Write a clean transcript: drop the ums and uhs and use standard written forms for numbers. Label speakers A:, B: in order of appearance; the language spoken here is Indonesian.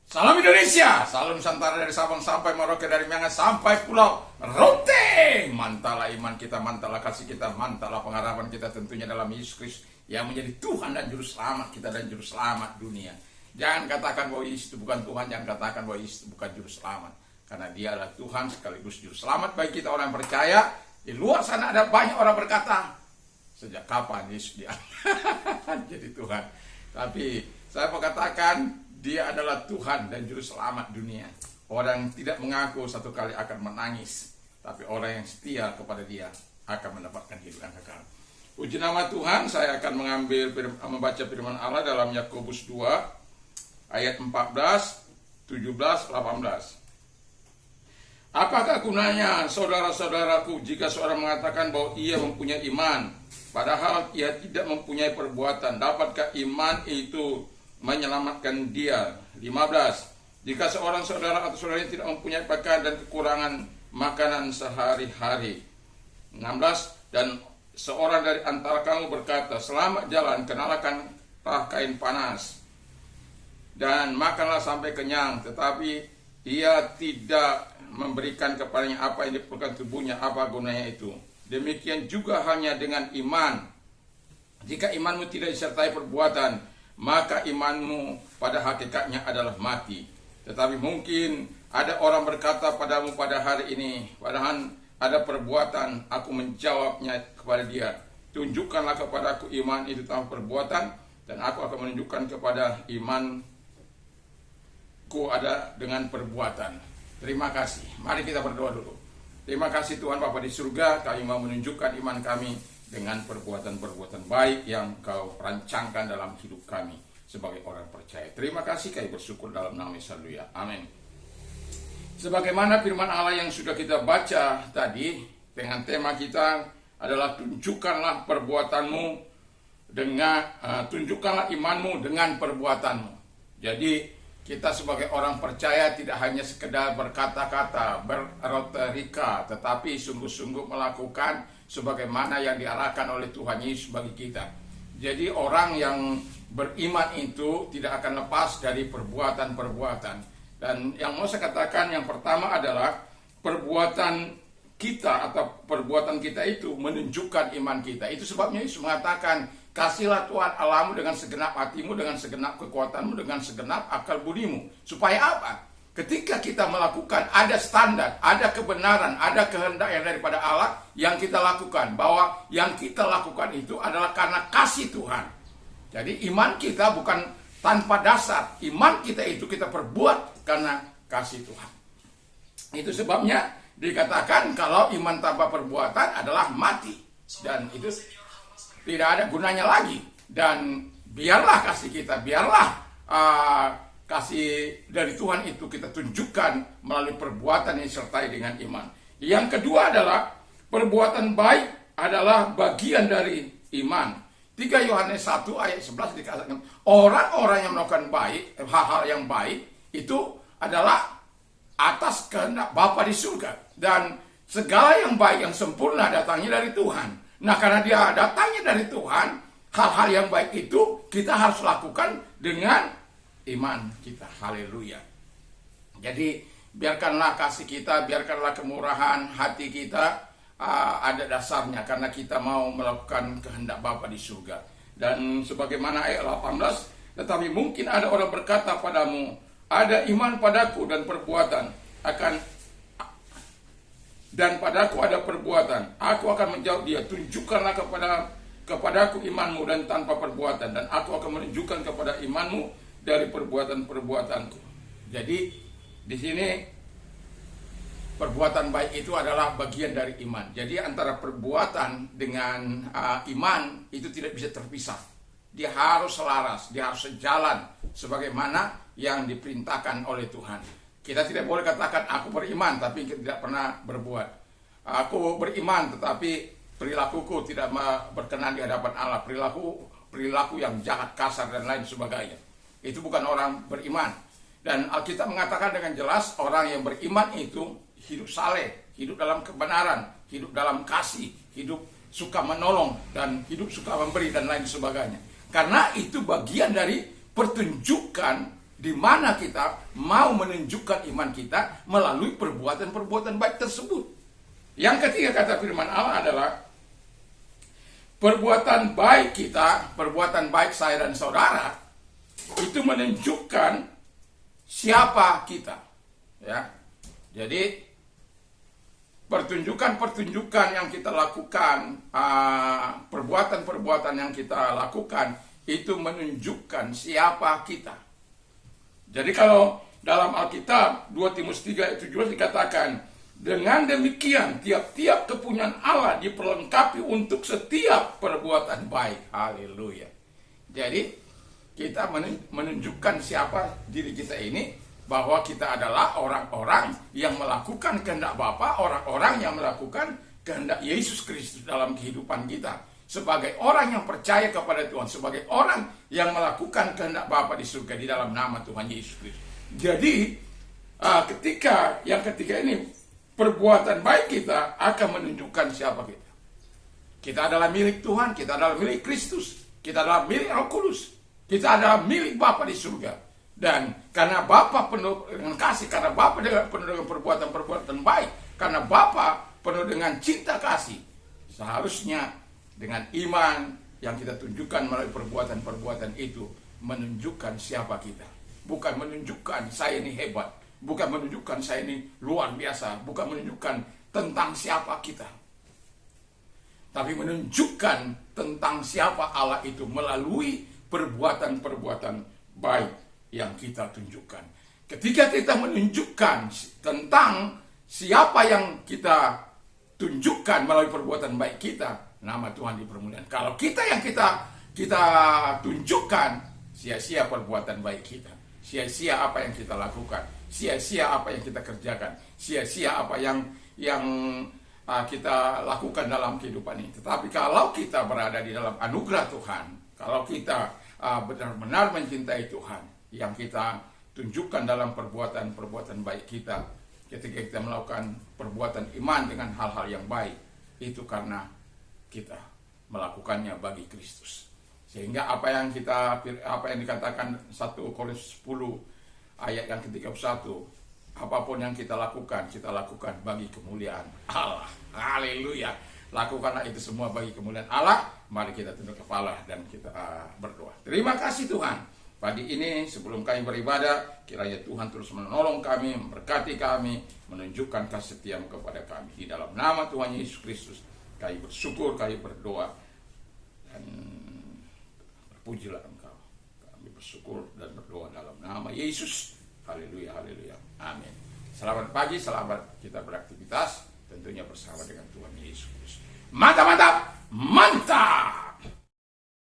A: Salam Indonesia, salam Nusantara dari Sabang sampai Merauke, dari Miangas sampai Pulau Rote. Mantalah iman kita, mantalah kasih kita, mantalah pengharapan kita tentunya dalam Yesus Kristus yang menjadi Tuhan dan Juru Selamat kita dan Juru Selamat dunia. Jangan katakan bahwa Yesus itu bukan Tuhan, jangan katakan bahwa Yesus itu bukan Juru Selamat. Karena dia adalah Tuhan sekaligus Juru Selamat bagi kita orang yang percaya. Di luar sana ada banyak orang berkata, sejak kapan Yesus dia jadi Tuhan? Tapi saya mau katakan, dia adalah Tuhan dan Juru Selamat dunia. Orang yang tidak mengaku satu kali akan menangis, tapi orang yang setia kepada dia akan mendapatkan hidup yang kekal. Puji nama Tuhan. Saya akan membaca firman Allah dalam Yakobus 2 ayat 14, 17, 18. Apakah gunanya saudara-saudaraku jika seorang mengatakan bahwa ia mempunyai iman, padahal ia tidak mempunyai perbuatan? Dapatkah iman itu menyelamatkan dia? 15. Jika seorang saudara atau saudaranya tidak mempunyai pakaian dan kekurangan makanan sehari-hari. 16. Dan seorang dari antara kamu berkata, selamat jalan, kenakan kain panas dan makanlah sampai kenyang, tetapi ia tidak memberikan kepadanya apa yang diperlukan tubuhnya, apa gunanya itu? Demikian juga hanya dengan iman. Jika imanmu tidak disertai perbuatan, maka imanmu pada hakikatnya adalah mati. Tetapi mungkin ada orang berkata padamu pada hari ini, padahal ada perbuatan. Aku menjawabnya kepada dia, tunjukkanlah kepadaku iman itu tanpa perbuatan, dan aku akan menunjukkan kepada imanku ada dengan perbuatan. Terima kasih. Mari kita berdoa dulu. Terima kasih Tuhan Bapa di surga, kami mau menunjukkan iman kami dengan perbuatan-perbuatan baik yang Kau rancangkan dalam hidup kami sebagai orang percaya. Terima kasih, kami bersyukur dalam nama Yesus. Haleluya. Amin. Sebagaimana firman Allah yang sudah kita baca tadi, dengan tema kita adalah tunjukkanlah perbuatanmu dengan tunjukkanlah imanmu dengan perbuatanmu. Jadi kita sebagai orang percaya tidak hanya sekedar berkata-kata, berretorika, tetapi sungguh-sungguh melakukan sebagaimana yang diarahkan oleh Tuhan Yesus bagi kita. Jadi orang yang beriman itu tidak akan lepas dari perbuatan-perbuatan. Dan yang mau saya katakan yang pertama adalah perbuatan kita atau perbuatan kita itu menunjukkan iman kita. Itu sebabnya Yesus mengatakan, kasihlah Tuhan Allahmu dengan segenap hatimu, dengan segenap kekuatanmu, dengan segenap akal budimu. Supaya apa? Ketika kita melakukan, ada standar, ada kebenaran, ada kehendak yang daripada Allah yang kita lakukan. Bahwa yang kita lakukan itu adalah karena kasih Tuhan. Jadi iman kita bukan tanpa dasar. Iman kita itu kita perbuat karena kasih Tuhan. Itu sebabnya dikatakan kalau iman tanpa perbuatan adalah mati. Dan itu tidak ada gunanya lagi. Dan biarlah kasih kita, biarlah kasih dari Tuhan itu kita tunjukkan melalui perbuatan yang disertai dengan iman. Yang kedua adalah perbuatan baik adalah bagian dari iman. 3 Yohanes 1 ayat 11 dikatakan, orang-orang yang melakukan baik, hal-hal yang baik itu adalah atas kehendak Bapa di surga. Dan segala yang baik, yang sempurna datangnya dari Tuhan. Nah, karena dia datangnya dari Tuhan, hal-hal yang baik itu kita harus lakukan dengan iman kita. Haleluya. Jadi biarkanlah kasih kita, biarkanlah kemurahan hati kita ada dasarnya, karena kita mau melakukan kehendak Bapa di surga. Dan sebagaimana ayat 18, tetapi mungkin ada orang berkata padamu, ada iman padaku dan perbuatan dan padaku ada perbuatan. Aku akan menjawab dia, tunjukkanlah kepadaku imanmu dan tanpa perbuatan, dan aku akan menunjukkan kepada imanmu dari perbuatan-perbuatanku. Jadi di sini perbuatan baik itu adalah bagian dari iman. Jadi antara perbuatan dengan iman itu tidak bisa terpisah. Dia harus selaras, dia harus sejalan sebagaimana yang diperintahkan oleh Tuhan. Kita tidak boleh katakan aku beriman tapi tidak pernah berbuat. Aku beriman tetapi perilakuku tidak berkenan di hadapan Allah. Perilaku yang jahat, kasar dan lain sebagainya. Itu bukan orang beriman. Dan Alkitab mengatakan dengan jelas orang yang beriman itu hidup saleh, hidup dalam kebenaran, hidup dalam kasih, hidup suka menolong, dan hidup suka memberi dan lain sebagainya. Karena itu bagian dari pertunjukan di mana kita mau menunjukkan iman kita melalui perbuatan-perbuatan baik tersebut. Yang ketiga kata firman Allah adalah perbuatan baik kita, perbuatan baik saya dan saudara, itu menunjukkan siapa kita. Ya, jadi pertunjukan-pertunjukan yang kita lakukan, perbuatan-perbuatan yang kita lakukan, itu menunjukkan siapa kita. Jadi kalau dalam Alkitab 2 Timotius 3 ayat 17 dikatakan, dengan demikian tiap-tiap kepunyaan Allah diperlengkapi untuk setiap perbuatan baik. Haleluya. Jadi kita menunjukkan siapa diri kita ini, bahwa kita adalah orang-orang yang melakukan kehendak Bapa, orang-orang yang melakukan kehendak Yesus Kristus dalam kehidupan kita. Sebagai orang yang percaya kepada Tuhan, sebagai orang yang melakukan kehendak Bapa di surga di dalam nama Tuhan Yesus Kristus. Jadi ketika yang ketiga ini, perbuatan baik kita akan menunjukkan siapa kita. Kita adalah milik Tuhan, kita adalah milik Kristus, kita adalah milik Roh Kudus, kita adalah milik Bapa di surga. Dan karena Bapa penuh dengan kasih, karena Bapa penuh dengan perbuatan-perbuatan baik, karena Bapa penuh dengan cinta kasih, seharusnya dengan iman yang kita tunjukkan melalui perbuatan-perbuatan itu menunjukkan siapa kita. Bukan menunjukkan saya ini hebat, bukan menunjukkan saya ini luar biasa, bukan menunjukkan tentang siapa kita, tapi menunjukkan tentang siapa Allah itu melalui perbuatan-perbuatan baik yang kita tunjukkan. Ketika kita menunjukkan tentang siapa yang kita tunjukkan melalui perbuatan baik kita, nama Tuhan dipermuliakan. Kalau kita yang kita tunjukkan, sia-sia perbuatan baik kita, sia-sia apa yang kita lakukan, sia-sia apa yang kita kerjakan, sia-sia apa yang kita lakukan dalam kehidupan ini. Tetapi kalau kita berada di dalam anugerah Tuhan, kalau kita benar-benar mencintai Tuhan, yang kita tunjukkan dalam perbuatan-perbuatan baik kita, ketika kita melakukan perbuatan iman dengan hal-hal yang baik, itu karena kita melakukannya bagi Kristus. Sehingga apa yang dikatakan 1 Korintus 10 ayat yang ke-31, apapun yang kita lakukan bagi kemuliaan Allah. Haleluya. Lakukanlah itu semua bagi kemuliaan Allah. Mari kita tunduk kepala dan kita berdoa. Terima kasih Tuhan. Pagi ini sebelum kami beribadah, kiranya Tuhan terus menolong kami, memberkati kami, menunjukkan kasih setiamu kepada kami. Di dalam nama Tuhan Yesus Kristus, kami bersyukur, kami berdoa, dan berpujilah Engkau. Kami bersyukur dan berdoa dalam nama Yesus. Haleluya, haleluya. Amin. Selamat pagi, selamat kita beraktivitas, tentunya bersama dengan Tuhan Yesus Kristus. Mantap!